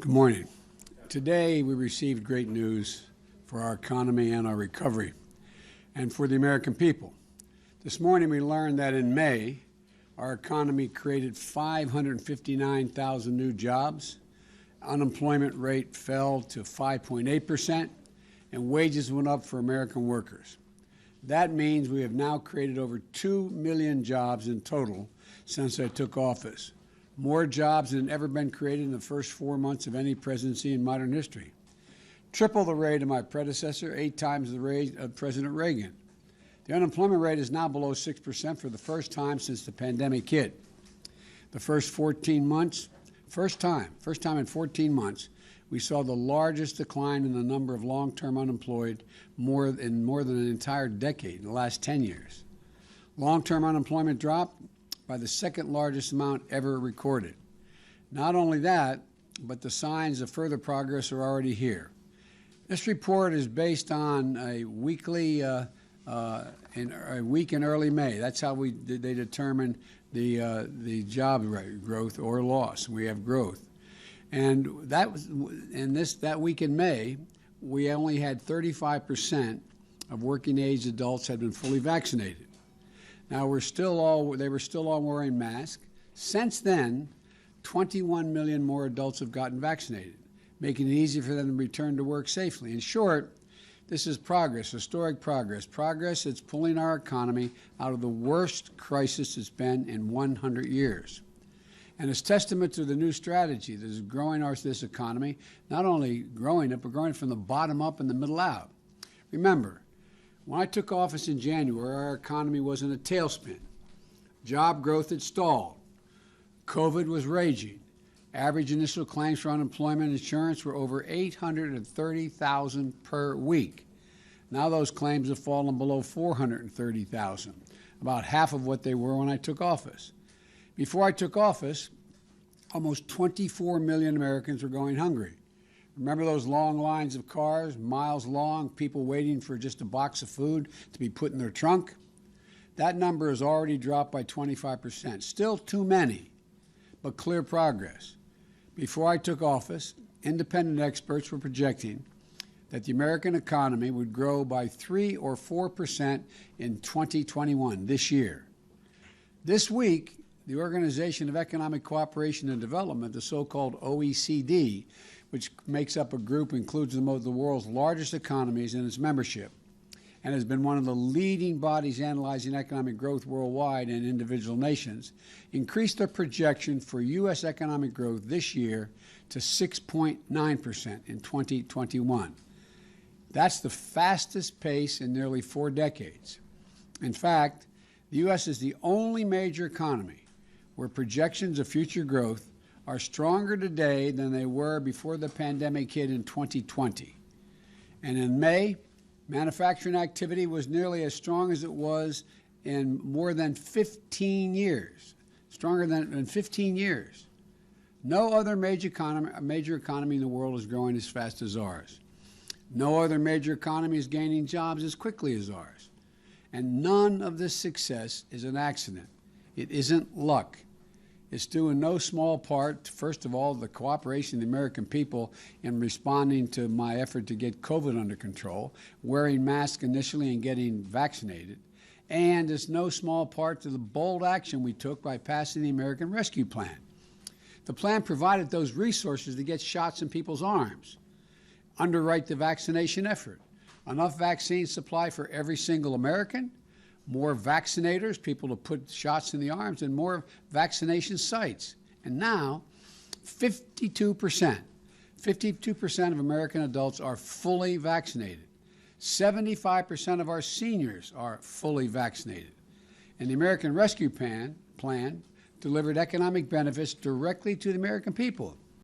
Good morning. Today we received great news for our economy and our recovery and for the American people. This morning we learned that in May, our economy created 559,000 new jobs, unemployment rate fell to 5.8%, and wages went up for American workers. That means we have now created over 2 million jobs in total since I took office. More jobs than ever been created in the first 4 months of any presidency in modern history. Triple the rate of my predecessor, 8 times the rate of President Reagan. The unemployment rate is now below 6% for the first time since the pandemic hit. The first 14 months, first time in 14 months, we saw the largest decline in the number of long-term unemployed in more than an entire decade, in the last 10 years. Long-term unemployment dropped by the second largest amount ever recorded. Not only that, but the signs of further progress are already here. This report is based on a week in early May. That's how they determine the job growth or loss. We have growth. And that week in May, we only had 35% of working age adults had been fully vaccinated. Now, they were still all wearing masks. Since then, 21 million more adults have gotten vaccinated, making it easy for them to return to work safely. In short, this is progress, historic progress, progress that's pulling our economy out of the worst crisis it's been in 100 years. And it's testament to the new strategy that is growing this economy, not only growing it, but growing it from the bottom up and the middle out. Remember, when I took office in January, our economy was in a tailspin. Job growth had stalled. COVID was raging. Average initial claims for unemployment insurance were over 830,000 per week. Now those claims have fallen below 430,000, about half of what they were when I took office. Before I took office, almost 24 million Americans were going hungry. Remember those long lines of cars, miles long, people waiting for just a box of food to be put in their trunk? That number has already dropped by 25%. Still too many, but clear progress. Before I took office, independent experts were projecting that the American economy would grow by 3 or 4% in 2021, this year. This week, the Organization of Economic Cooperation and Development, the so-called OECD, which makes up a group, includes the world's largest economies in its membership, and has been one of the leading bodies analyzing economic growth worldwide and individual nations, increased their projection for U.S. economic growth this year to 6.9% in 2021. That's the fastest pace in nearly 4 decades. In fact, the U.S. is the only major economy where projections of future growth are stronger today than they were before the pandemic hit in 2020. And in May, manufacturing activity was nearly as strong as it was in more than 15 years, stronger than in 15 years. No other major economy in the world is growing as fast as ours. No other major economy is gaining jobs as quickly as ours. And none of this success is an accident. It isn't luck. It's due in no small part, first of all, the cooperation of the American people in responding to my effort to get COVID under control, wearing masks initially and getting vaccinated. And it's no small part to the bold action we took by passing the American Rescue Plan. The plan provided those resources to get shots in people's arms, underwrite the vaccination effort, enough vaccine supply for every single American, more vaccinators, people to put shots in the arms, and more vaccination sites. And now, 52% of American adults are fully vaccinated. 75% of our seniors are fully vaccinated. And the American Rescue Plan delivered economic benefits directly to the American people.